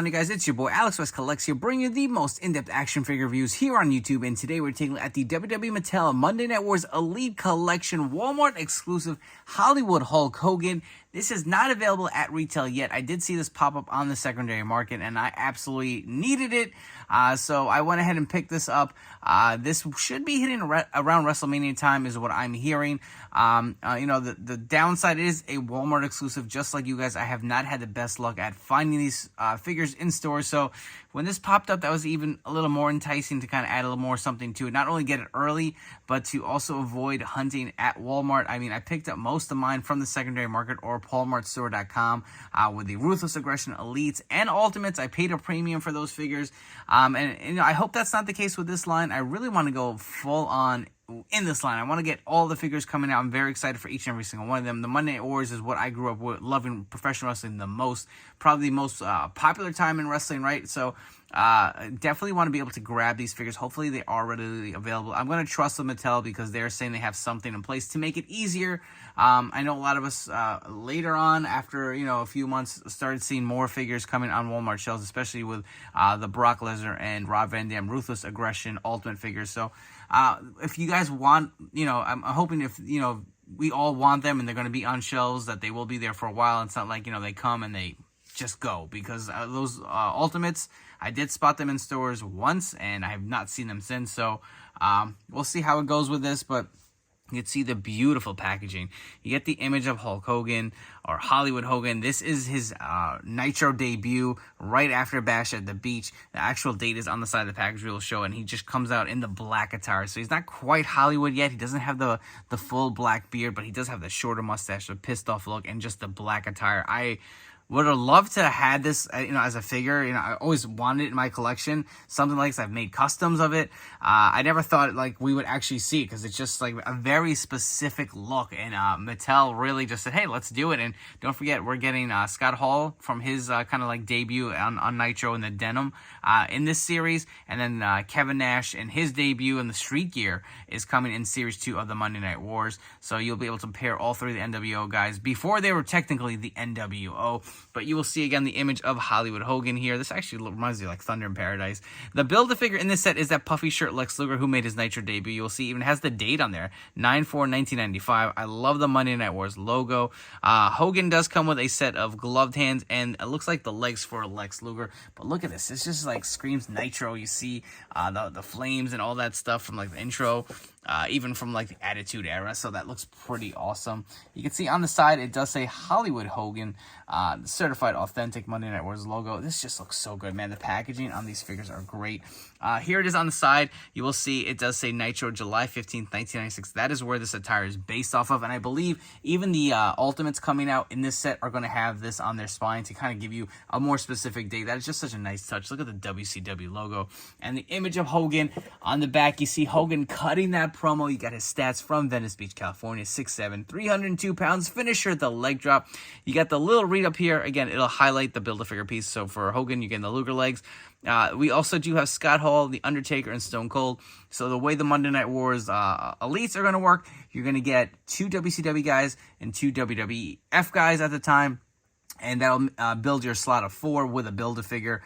happening, guys? It's your boy Alex West Collects here, bringing you the most in-depth action figure reviews here on YouTube. And today we're taking a look at the WWE Mattel Monday Night Wars Elite Collection Walmart exclusive Hollywood Hulk Hogan. This is not available at retail yet. I did see this pop up on the secondary market, and I absolutely needed it. So I went ahead and picked this up. This should be hitting around WrestleMania time, is what I'm hearing. The downside is a Walmart exclusive. Just like you guys, I have not had the best luck at finding these figures in stores. So when this popped up, that was even a little more enticing to kind of add a little more something to it. Not only get it early, but to also avoid hunting at Walmart. I mean, I picked up most of mine from the secondary market or PaulMartStore.com with the Ruthless Aggression Elites and Ultimates. I paid a premium for those figures. And I hope that's not the case with this line. I really want to go full on in this line. I want to get all the figures coming out. I'm very excited for each and every single one of them. The Monday Night Wars is what I grew up with, loving professional wrestling the most. Probably the most popular time in wrestling, right? So definitely want to be able to grab these figures. Hopefully they are readily available. I'm going to trust the Mattel because they're saying they have something in place to make it easier. I know a lot of us later on, after a few months, started seeing more figures coming on Walmart shelves, especially with the Brock Lesnar and Rob Van Dam Ruthless Aggression Ultimate figures. So if you guys want, I'm hoping if, we all want them and they're going to be on shelves, that they will be there for a while. It's not like, they come and they just go, because those Ultimates, I did spot them in stores once and I have not seen them since. So we'll see how it goes with this, but you can see the beautiful packaging. You get the image of Hulk Hogan, or Hollywood Hogan. This is his Nitro debut right after Bash at the Beach. The actual date is on the side of the package we'll show, and he just comes out in the black attire. So he's not quite Hollywood yet. He doesn't have the full black beard, but he does have the shorter mustache, the pissed off look, and just the black attire. I would have loved to have had this, as a figure. I always wanted it in my collection. Something like this. I've made customs of it. I never thought we would actually see it, because it's just like a very specific look. And Mattel really just said, hey, let's do it. And don't forget, we're getting Scott Hall from his kind of debut on Nitro in the denim in this series. And then Kevin Nash and his debut in the street gear is coming in Series 2 of the Monday Night Wars. So you'll be able to pair all three of the nWo guys before they were technically the nWo. But you will see, again, the image of Hollywood Hogan here. This actually reminds me of Thunder in Paradise. The Build-A-Figure in this set is that puffy shirt Lex Luger, who made his Nitro debut. You'll see even has the date on there, 9/4/1995. I love the Monday Night Wars logo. Hogan does come with a set of gloved hands, and it looks like the legs for Lex Luger. But look at this. It's just screams Nitro. You see the flames and all that stuff from the intro. Even from the Attitude Era, so that looks pretty awesome. You can see on the side it does say Hollywood Hogan, the certified authentic Monday Night Wars logo. This just looks so good, man. The packaging on these figures are great. Here it is on the side. You will see it does say Nitro July 15th, 1996. That is where this attire is based off of, and I believe even the Ultimates coming out in this set are going to have this on their spine to kind of give you a more specific date. That is just such a nice touch. Look at the WCW logo and the image of Hogan on the back. You see Hogan cutting that promo. You got his stats from Venice Beach, California: 6'7", 302 pounds. Finisher, the leg drop. You got the little read up here. Again, it'll highlight the Build-A-Figure piece. So for Hogan, you're getting the Luger legs. We also do have Scott Hall, The Undertaker, and Stone Cold. So the way the Monday Night Wars Elites are going to work, you're going to get 2 WCW guys and 2 WWF guys at the time. And that'll build your slot of 4 with a Build-A-Figure.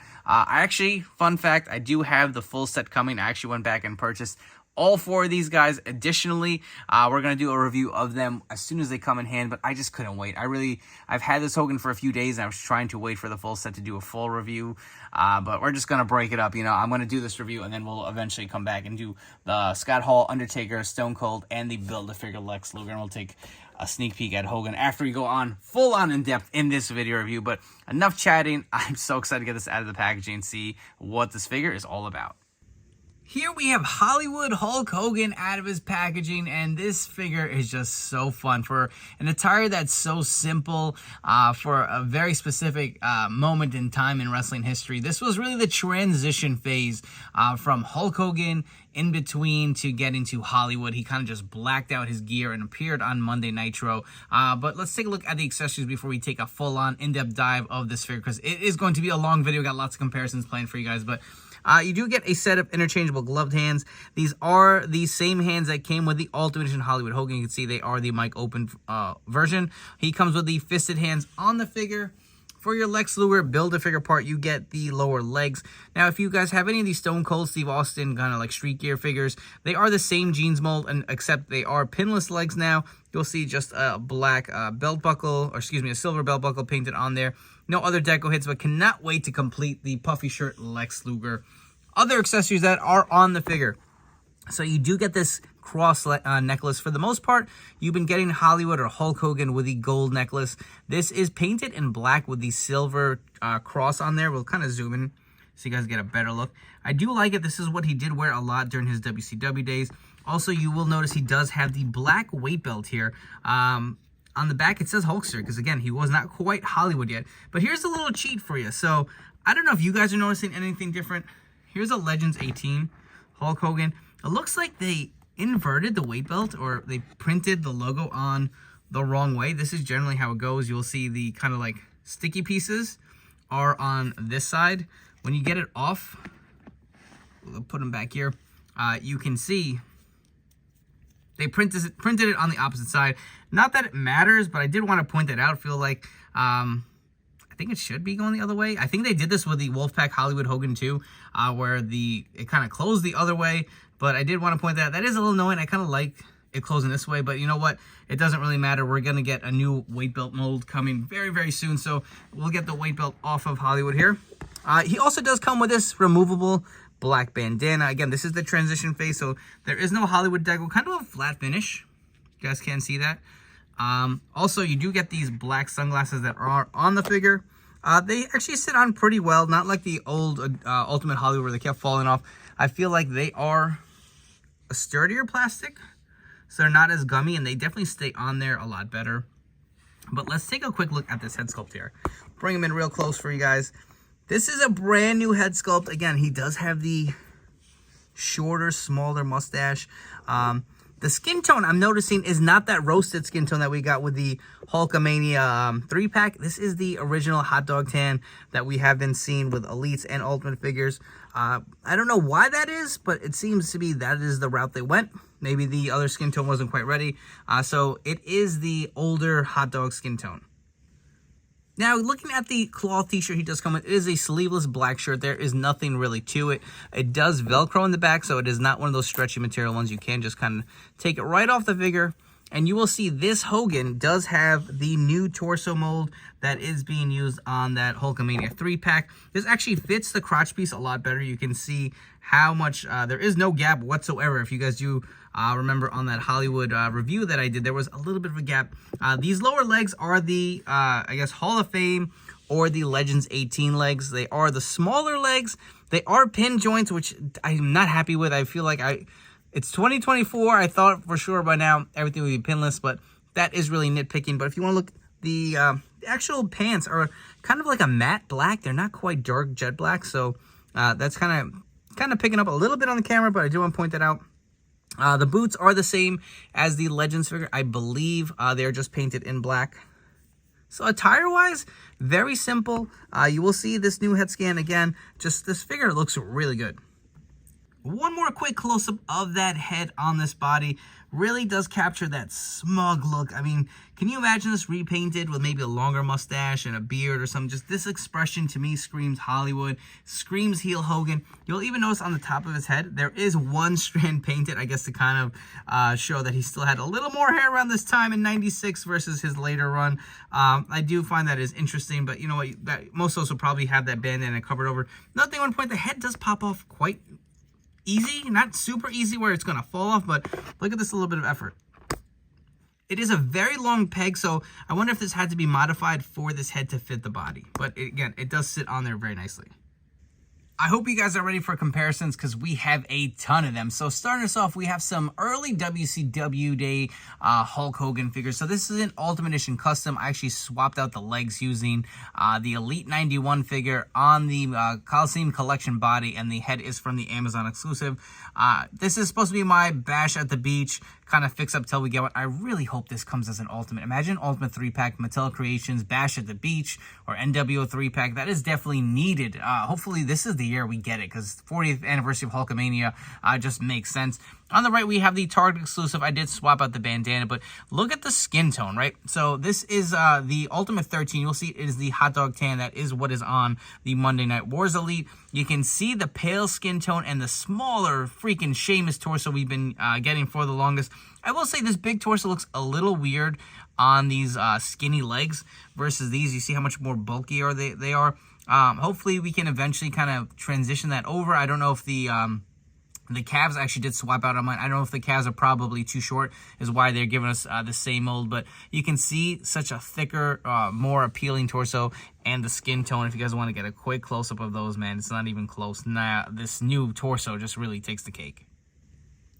Fun fact, I do have the full set coming. I actually went back and purchased all 4 of these guys. Additionally, we're going to do a review of them as soon as they come in hand, but I just couldn't wait. I've had this Hogan for a few days, and I was trying to wait for the full set to do a full review, but we're just going to break it up. I'm going to do this review, and then we'll eventually come back and do the Scott Hall, Undertaker, Stone Cold, and the Build-A-Figure Lex Luger, and we'll take a sneak peek at Hogan after we go on full on in depth in this video review. But enough chatting. I'm so excited to get this out of the packaging and see what this figure is all about. Here we have Hollywood Hulk Hogan out of his packaging, and this figure is just so fun for an attire that's so simple for a very specific moment in time in wrestling history. This was really the transition phase from Hulk Hogan in between to getting to Hollywood. He kind of just blacked out his gear and appeared on Monday Nitro. But let's take a look at the accessories before we take a full-on in-depth dive of this figure, because it is going to be a long video. Got lots of comparisons planned for you guys, but you do get a set of interchangeable gloved hands. These are the same hands that came with the Ultimate Edition Hollywood Hogan. You can see they are the mic open version. He comes with the fisted hands on the figure. For your Lex Luger Build-A-Figure part, you get the lower legs. Now, if you guys have any of these Stone Cold Steve Austin kind of like Street Gear figures, they are the same jeans mold, and except they are pinless legs now. You'll see just a black belt buckle, or excuse me, a silver belt buckle painted on there. No other deco hits, but cannot wait to complete the puffy shirt Lex Luger. Other accessories that are on the figure. So you do get this cross necklace. For the most part, you've been getting Hollywood or Hulk Hogan with the gold necklace. This is painted in black with the silver cross on there. We'll kind of zoom in so you guys get a better look. I do like it. This is what he did wear a lot during his WCW days. Also, you will notice he does have the black weight belt here. On the back, it says Hulkster because, again, he was not quite Hollywood yet. But here's a little cheat for you. So I don't know if you guys are noticing anything different. Here's a Legends 18 Hulk Hogan. It looks like they inverted the weight belt, or they printed the logo on the wrong way. This is generally how it goes. You'll see the kind of like sticky pieces are on this side. When you get it off, we'll put them back here, you can see they printed it on the opposite side. Not that it matters, but I did want to point that out. I feel like I think it should be going the other way. I think they did this with the Wolfpack Hollywood Hogan too, where it kind of closed the other way. But I did want to point that out. That is a little annoying. I kind of like it closing this way, but you know what? It doesn't really matter. We're going to get a new weight belt mold coming very, very soon. So we'll get the weight belt off of Hollywood here. He also does come with this removable black bandana. Again, this is the transition phase, so there is no Hollywood deco. Kind of a flat finish. You guys can see that. Also, you do get these black sunglasses that are on the figure. They actually sit on pretty well, not like the old Ultimate Hollywood where they kept falling off. I feel like they are a sturdier plastic, so they're not as gummy, and they definitely stay on there a lot better. But let's take a quick look at this head sculpt here. Bring him in real close for you guys. This is a brand new head sculpt. Again, he does have the shorter, smaller mustache. The skin tone I'm noticing is not that roasted skin tone that we got with the Hulkamania 3-pack. This is the original hot dog tan that we have been seeing with Elites and Ultimate figures. I don't know why that is, but it seems to be that is the route they went. Maybe the other skin tone wasn't quite ready. So it is the older hot dog skin tone. Now, looking at the cloth t-shirt he does come with, it is a sleeveless black shirt. There is nothing really to it. It does Velcro in the back, so it is not one of those stretchy material ones. You can just kind of take it right off the figure. And you will see this Hogan does have the new torso mold that is being used on that Hulkamania 3-pack. This actually fits the crotch piece a lot better. You can see how much, there is no gap whatsoever. If you guys do remember on that Hollywood review that I did, there was a little bit of a gap. These lower legs are the, I guess, Hall of Fame or the Legends 18 legs. They are the smaller legs. They are pin joints, which I'm not happy with. I feel like it's 2024. I thought for sure by now everything would be pinless, but that is really nitpicking. But if you want to look, the actual pants are kind of like a matte black. They're not quite dark jet black, so that's kind of picking up a little bit on the camera, but I do want to point that out. The boots are the same as the Legends figure. I believe they're just painted in black. So attire-wise, very simple. You will see this new head scan again. Just this figure looks really good. One more quick close-up of that head on this body. Really does capture that smug look. I mean, can you imagine this repainted with maybe a longer mustache and a beard or something? Just this expression to me screams Hollywood, screams heel Hogan. You'll even notice on the top of his head, there is one strand painted, I guess to kind of show that he still had a little more hair around this time in '96 versus his later run. I do find that is interesting, but you know what? Most of us will probably have that bandana covered over. Another thing I want to point, the head does pop off quite easy, not super easy where it's going to fall off, but look at this little bit of effort. It is a very long peg, so I wonder if this had to be modified for this head to fit the body. But again, it does sit on there very nicely. I hope you guys are ready for comparisons because we have a ton of them. So starting us off, we have some early WCW day Hulk Hogan figures. So this is an Ultimate Edition custom. I actually swapped out the legs using the Elite 91 figure on the Coliseum Collection body, and the head is from the Amazon exclusive. This is supposed to be my Bash at the Beach kind of fix up till we get one. I really hope this comes as an Ultimate. Imagine Ultimate 3-pack, Mattel Creations, Bash at the Beach, or nWo 3-pack. That is definitely needed. Hopefully this is the year year, we get it, because 40th anniversary of Hulkamania just makes sense. On the right, we have the Target exclusive. I did swap out the bandana, but look at the skin tone, right? So this is the Ultimate 13. You'll see it is the hot dog tan. That is what is on the Monday Night Wars Elite. You can see the pale skin tone and the smaller freaking Sheamus torso we've been getting for the longest. I will say this big torso looks a little weird on these skinny legs versus these. You see how much more bulkier they are. Hopefully we can eventually kind of transition that over. I don't know if the calves actually did swap out on mine. I don't know if the calves are probably too short, is why they're giving us the same mold. But you can see such a thicker, more appealing torso, and the skin tone. If you guys want to get a quick close-up of those, man, it's not even close. Nah, this new torso just really takes the cake.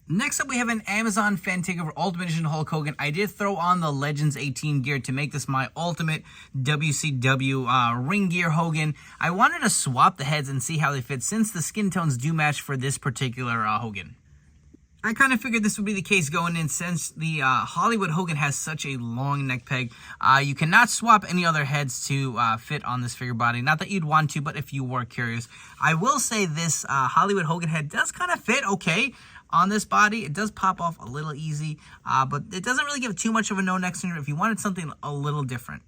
Next up, we have an Amazon Fan Takeover Ultimate Edition Hulk Hogan. I did throw on the Legends 18 gear to make this my ultimate WCW ring gear Hogan. I wanted to swap the heads and see how they fit, since the skin tones do match for this particular Hogan. I kind of figured this would be the case going in, since the Hollywood Hogan has such a long neck peg. You cannot swap any other heads to fit on this figure body. Not that you'd want to, but if you were curious. I will say this Hollywood Hogan head does kind of fit okay on this body. It does pop off a little easy, but it doesn't really give too much of a no neck center if you wanted something a little different.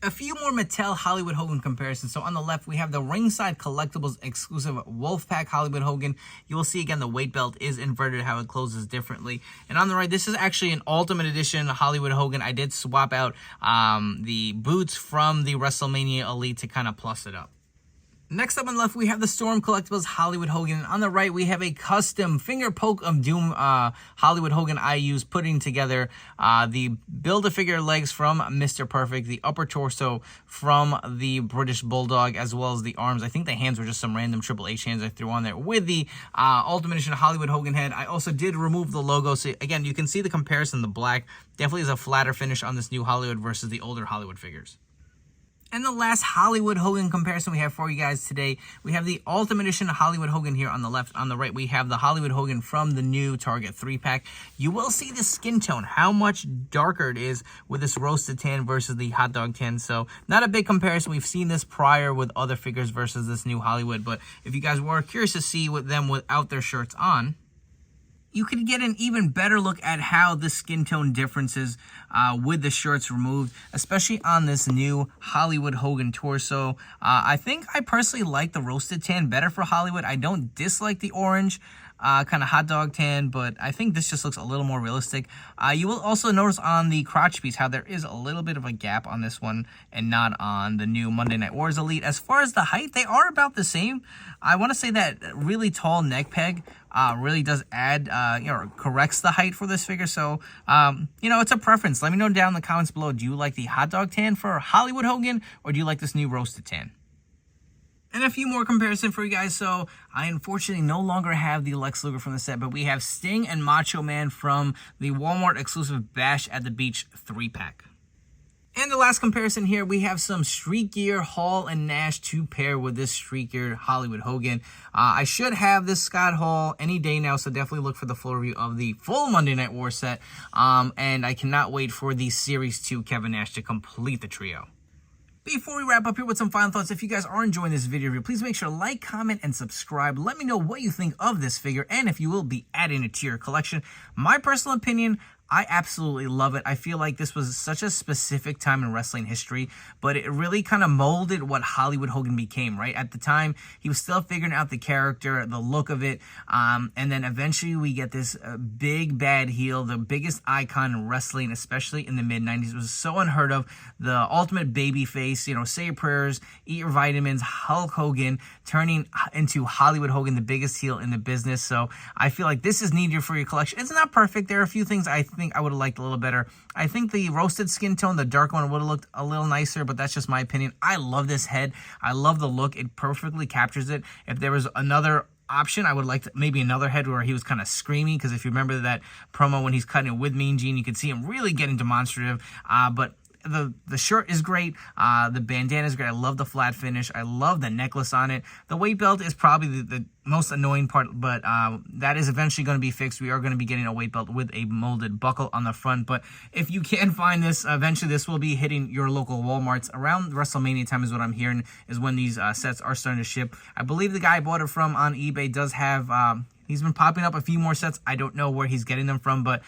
A few more Mattel Hollywood Hogan comparisons. So on the left, we have the Ringside Collectibles exclusive Wolfpack Hollywood Hogan. You will see again the weight belt is inverted, how it closes differently. And on the right, this is actually an Ultimate Edition Hollywood Hogan. I did swap out the boots from the WrestleMania Elite to kind of plus it up. Next up on the left, we have the Storm Collectibles Hollywood Hogan. And on the right, we have a custom Finger Poke of Doom Hollywood Hogan I used, putting together the Build-A-Figure legs from Mr. Perfect, the upper torso from the British Bulldog, as well as the arms. I think the hands were just some random Triple H hands I threw on there with the Ultimate Edition Hollywood Hogan head. I also did remove the logo. So again, you can see the comparison. The black definitely is a flatter finish on this new Hollywood versus the older Hollywood figures. And the last Hollywood Hogan comparison we have for you guys today, we have the Ultimate Edition Hollywood Hogan here on the left. On the right, we have the Hollywood Hogan from the new Target 3-pack. You will see the skin tone, how much darker it is with this roasted tan versus the hot dog tan. So not a big comparison. We've seen this prior with other figures versus this new Hollywood. But if you guys were curious to see with them without their shirts on, you could get an even better look at how the skin tone differences with the shirts removed, especially on this new Hollywood Hogan torso. I think I personally like the roasted tan better for Hollywood. I don't dislike the orange kind of hot dog tan, but I think this just looks a little more realistic. You will also notice on the crotch piece how there is a little bit of a gap on this one and not on the new Monday Night Wars Elite. As far as the height, they are about the same. I want to say that really tall neck peg really does add, corrects the height for this figure. So, it's a preference. Let me know down in the comments below. Do you like the hot dog tan for Hollywood Hogan, or do you like this new roasted tan? And a few more comparison for you guys. So I unfortunately no longer have the Lex Luger from the set, but we have Sting and Macho Man from the Walmart exclusive Bash at the Beach 3-pack. And the last comparison here, we have some Street Gear Hall and Nash to pair with this Street Gear Hollywood Hogan. I should have this Scott Hall any day now, so definitely look for the full review of the full Monday Night War set. And I cannot wait for the Series 2 Kevin Nash to complete the trio. Before we wrap up here with some final thoughts, if you guys are enjoying this video review, please make sure to like, comment, and subscribe. Let me know what you think of this figure and if you will be adding it to your collection. My personal opinion, I absolutely love it. I feel like this was such a specific time in wrestling history, but it really kind of molded what Hollywood Hogan became, right? At the time, he was still figuring out the character, the look of it, and then eventually we get this big bad heel, the biggest icon in wrestling, especially in the mid-90s. It was so unheard of. The ultimate baby face, say your prayers, eat your vitamins, Hulk Hogan, turning into Hollywood Hogan, the biggest heel in the business. So I feel like this is needed for your collection. It's not perfect. There are a few things I think I would have liked a little better. I think the roasted skin tone, the dark one, would have looked a little nicer, but that's just my opinion. I love this head. I love the look. It perfectly captures it. If there was another option, I would like maybe another head where he was kind of screaming, because if you remember that promo when he's cutting it with Mean Gene, you could see him really getting demonstrative. But the shirt is great. The bandana is great. I love the flat finish. I love the necklace on it. The weight belt is probably the most annoying part, but that is eventually going to be fixed. We are going to be getting a weight belt with a molded buckle on the front. But if you can find this, eventually this will be hitting your local Walmarts around WrestleMania time is what I'm hearing, is when these sets are starting to ship. I believe the guy I bought it from on eBay does have... he's been popping up a few more sets. I don't know where he's getting them from, but,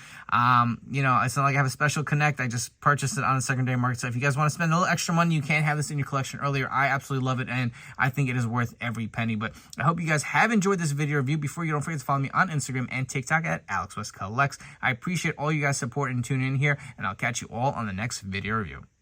you know, it's not like I have a special connect. I just purchased it on the secondary market. So if you guys want to spend a little extra money, you can have this in your collection earlier. I absolutely love it, and I think it is worth every penny. But I hope you guys have enjoyed this video review. Before you, don't forget to follow me on Instagram and TikTok at AlexWestCollects. I appreciate all you guys' support and tuning in here, and I'll catch you all on the next video review.